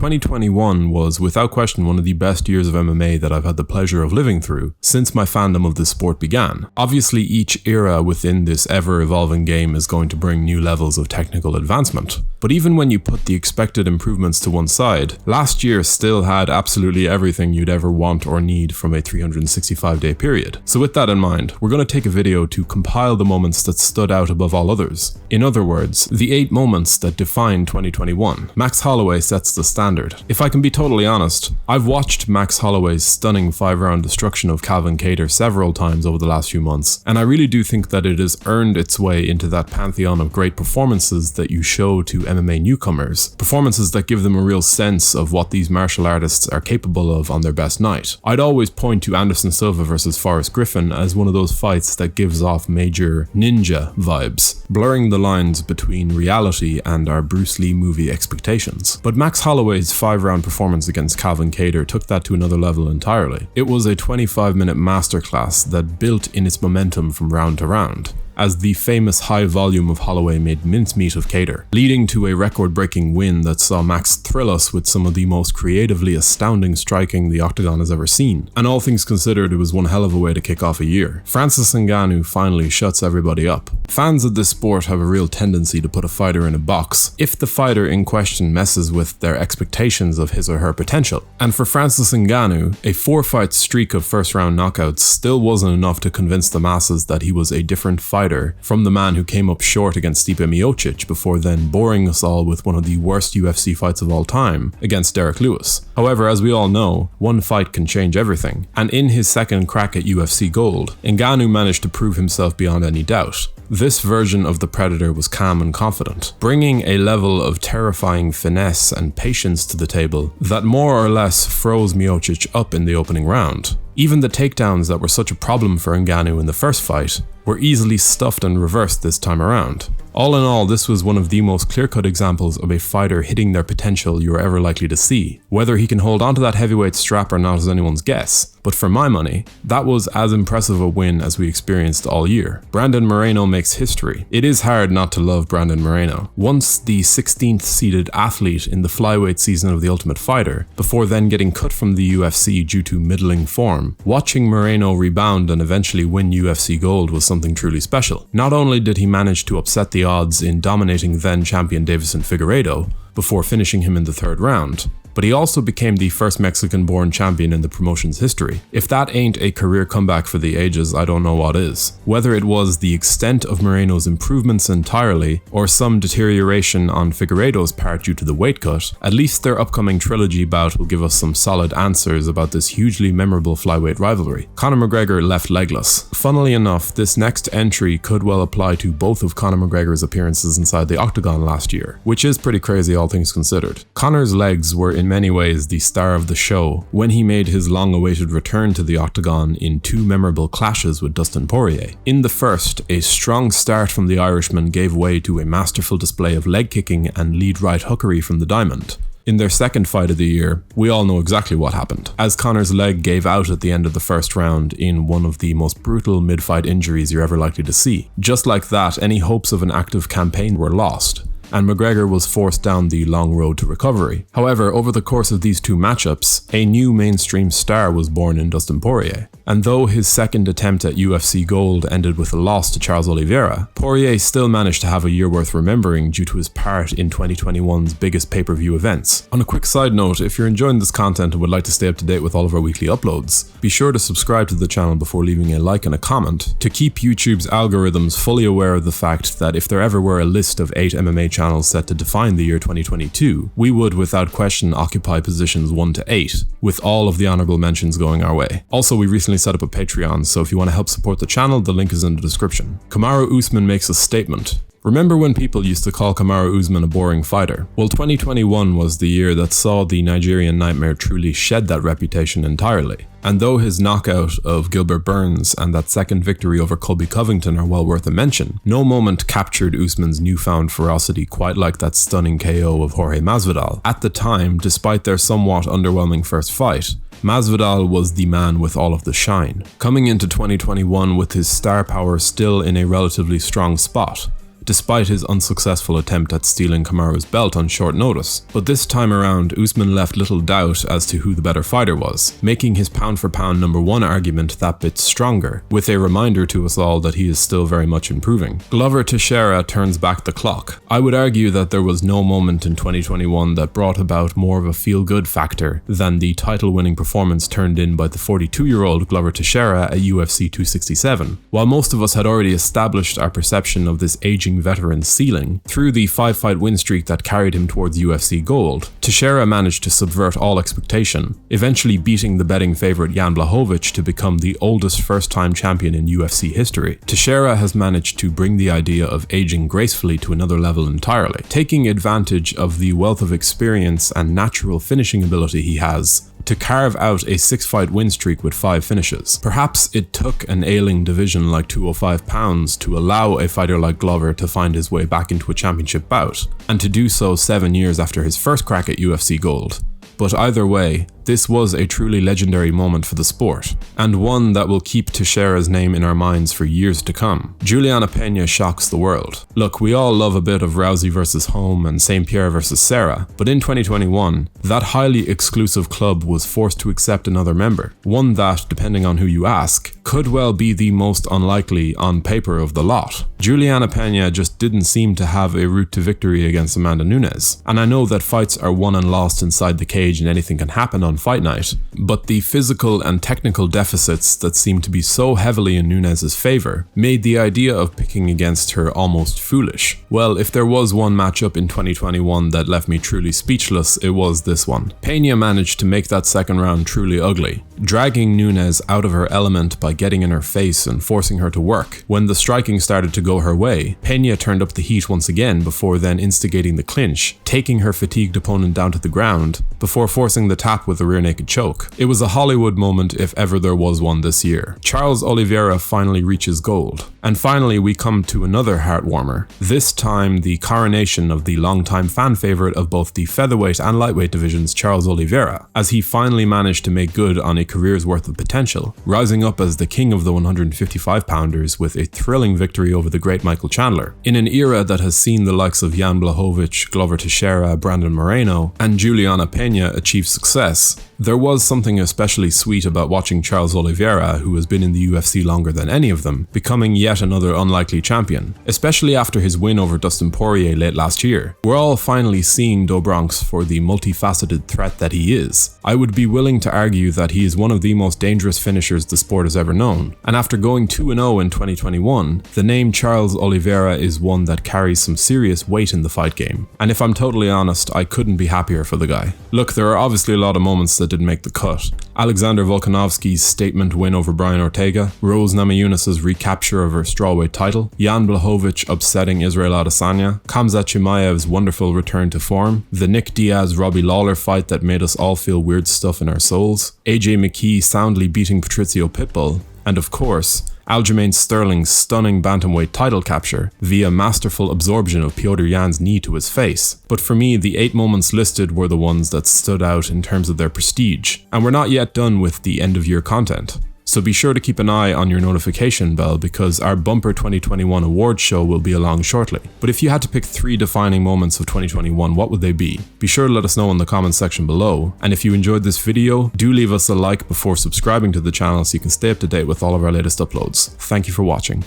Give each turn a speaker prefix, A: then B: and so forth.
A: 2021 was without question one of the best years of MMA that I've had the pleasure of living through since my fandom of this sport began. Obviously, each era within this ever-evolving game is going to bring new levels of technical advancement. But even when you put the expected improvements to one side, last year still had absolutely everything you'd ever want or need from a 365-day period. So with that in mind, we're going to take a video to compile the moments that stood out above all others. In other words, the 8 moments that define 2021. Max Holloway sets the standard. If I can be totally honest, I've watched Max Holloway's stunning 5-round destruction of Calvin Kattar several times over the last few months, and I really do think that it has earned its way into that pantheon of great performances that you show to MMA newcomers, performances that give them a real sense of what these martial artists are capable of on their best night. I'd always point to Anderson Silva versus Forrest Griffin as one of those fights that gives off major ninja vibes, blurring the lines between reality and our Bruce Lee movie expectations. But Max Holloway's 5-round performance against Calvin Kattar took that to another level entirely. It was a 25-minute masterclass that built in its momentum from round to round, as the famous high volume of Holloway made mincemeat of Kattar, leading to a record-breaking win that saw Max thrill us with some of the most creatively astounding striking the octagon has ever seen. And all things considered, it was one hell of a way to kick off a year. Francis Ngannou finally shuts everybody up. Fans of this sport have a real tendency to put a fighter in a box if the fighter in question messes with their expectations of his or her potential. And for Francis Ngannou, a 4-fight streak of first-round knockouts still wasn't enough to convince the masses that he was a different fighter from the man who came up short against Stipe Miocic before then boring us all with one of the worst UFC fights of all time against Derek Lewis. However, as we all know, one fight can change everything, and in his second crack at UFC Gold, Ngannou managed to prove himself beyond any doubt. This version of the Predator was calm and confident, bringing a level of terrifying finesse and patience to the table that more or less froze Miocic up in the opening round. Even the takedowns that were such a problem for Ngannou in the first fight were easily stuffed and reversed this time around. All in all, this was one of the most clear-cut examples of a fighter hitting their potential you are ever likely to see. Whether he can hold onto that heavyweight strap or not is anyone's guess, but for my money, that was as impressive a win as we experienced all year. Brandon Moreno makes history. It is hard not to love Brandon Moreno. Once the 16th seeded athlete in the flyweight season of The Ultimate Fighter, before then getting cut from the UFC due to middling form, watching Moreno rebound and eventually win UFC Gold was something truly special. Not only did he manage to upset the odds in dominating then-champion Davison Figueiredo before finishing him in the 3rd round, but he also became the first Mexican-born champion in the promotion's history. If that ain't a career comeback for the ages, I don't know what is. Whether it was the extent of Moreno's improvements entirely, or some deterioration on Figueiredo's part due to the weight cut, at least their upcoming trilogy bout will give us some solid answers about this hugely memorable flyweight rivalry. Conor McGregor left legless. Funnily enough, this next entry could well apply to both of Conor McGregor's appearances inside the octagon last year, which is pretty crazy all things considered. Conor's legs were in many ways the star of the show when he made his long-awaited return to the octagon in 2 memorable clashes with Dustin Poirier. In the first, a strong start from the Irishman gave way to a masterful display of leg kicking and lead right hookery from the Diamond. In their second fight of the year, we all know exactly what happened, as Conor's leg gave out at the end of the first round in one of the most brutal mid-fight injuries you're ever likely to see. Just like that, any hopes of an active campaign were lost, and McGregor was forced down the long road to recovery. However, over the course of these 2 matchups, a new mainstream star was born in Dustin Poirier. And though his second attempt at UFC Gold ended with a loss to Charles Oliveira, Poirier still managed to have a year worth remembering due to his part in 2021's biggest pay-per-view events. On a quick side note, if you're enjoying this content and would like to stay up to date with all of our weekly uploads, be sure to subscribe to the channel before leaving a like and a comment to keep YouTube's algorithms fully aware of the fact that if there ever were a list of 8 MMA channels set to define the year 2022, we would without question occupy positions 1 to 8, with all of the honorable mentions going our way. Also, we recently set up a Patreon, so if you want to help support the channel, the link is in the description. Kamaru Usman makes a statement. Remember when people used to call Kamaru Usman a boring fighter? Well, 2021 was the year that saw the Nigerian Nightmare truly shed that reputation entirely. And though his knockout of Gilbert Burns and that second victory over Colby Covington are well worth a mention, no moment captured Usman's newfound ferocity quite like that stunning KO of Jorge Masvidal. At the time, despite their somewhat underwhelming first fight, Masvidal was the man with all of the shine, coming into 2021 with his star power still in a relatively strong spot. despite his unsuccessful attempt at stealing Kamaru's belt on short notice. But this time around, Usman left little doubt as to who the better fighter was, making his pound-for-pound #1 argument that bit stronger, with a reminder to us all that he is still very much improving. Glover Teixeira turns back the clock. I would argue that there was no moment in 2021 that brought about more of a feel-good factor than the title-winning performance turned in by the 42-year-old Glover Teixeira at UFC 267. While most of us had already established our perception of this aging veteran's ceiling through the 5-fight win streak that carried him towards UFC gold, Teixeira managed to subvert all expectation, eventually beating the betting favourite Jan Blachowicz to become the oldest first-time champion in UFC history. Teixeira has managed to bring the idea of aging gracefully to another level entirely, taking advantage of the wealth of experience and natural finishing ability he has to carve out a 6-fight win streak with 5 finishes. Perhaps it took an ailing division like 205 pounds to allow a fighter like Glover to find his way back into a championship bout, and to do so 7 years after his first crack at UFC gold. But either way, this was a truly legendary moment for the sport, and one that will keep Teixeira's name in our minds for years to come. Juliana Pena shocks the world. Look, we all love a bit of Rousey versus Holm and St. Pierre versus Serra, but in 2021, that highly exclusive club was forced to accept another member, one that, depending on who you ask, could well be the most unlikely on paper of the lot. Juliana Pena just didn't seem to have a route to victory against Amanda Nunes, and I know that fights are won and lost inside the cage and anything can happen on fight night, but the physical and technical deficits that seemed to be so heavily in Nunes' favour made the idea of picking against her almost foolish. Well, if there was one matchup in 2021 that left me truly speechless, it was this one. Pena managed to make that second round truly ugly, dragging Nunes out of her element by getting in her face and forcing her to work. When the striking started to go her way, Pena turned up the heat once again before then instigating the clinch, taking her fatigued opponent down to the ground, before forcing the tap with a rear naked choke. It was a Hollywood moment if ever there was one this year. Charles Oliveira finally reaches gold. And finally we come to another heartwarmer, this time the coronation of the longtime fan favourite of both the featherweight and lightweight divisions, Charles Oliveira, as he finally managed to make good on a career's worth of potential, rising up as the king of the 155-pounders with a thrilling victory over the great Michael Chandler. In an era that has seen the likes of Jan Blachowicz, Glover Teixeira, Brandon Moreno, and Juliana Pena achieve success, there was something especially sweet about watching Charles Oliveira, who has been in the UFC longer than any of them, becoming yet another unlikely champion, especially after his win over Dustin Poirier late last year. We're all finally seeing Do Bronx for the multifaceted threat that he is. I would be willing to argue that he is one of the most dangerous finishers the sport has ever known, and after going 2-0 in 2021, the name Charles Oliveira is one that carries some serious weight in the fight game, and if I'm totally honest, I couldn't be happier for the guy. Look, there are obviously a lot of moments that didn't make the cut. Alexander Volkanovski's statement win over Brian Ortega, Rose Namajunas' recapture of her strawweight title, Jan Blachowicz upsetting Israel Adesanya, Khamzat Chimaev's wonderful return to form, the Nick Diaz-Robbie Lawler fight that made us all feel weird stuff in our souls, AJ McKee soundly beating Patricio Pitbull, and of course, Aljamain Sterling's stunning bantamweight title capture via masterful absorption of Petr Yan's knee to his face. But for me, the 8 moments listed were the ones that stood out in terms of their prestige, and we're not yet done with the end of year content. So be sure to keep an eye on your notification bell because our bumper 2021 awards show will be along shortly. But if you had to pick 3 defining moments of 2021, what would they be? Be sure to let us know in the comments section below. And if you enjoyed this video, do leave us a like before subscribing to the channel so you can stay up to date with all of our latest uploads. Thank you for watching.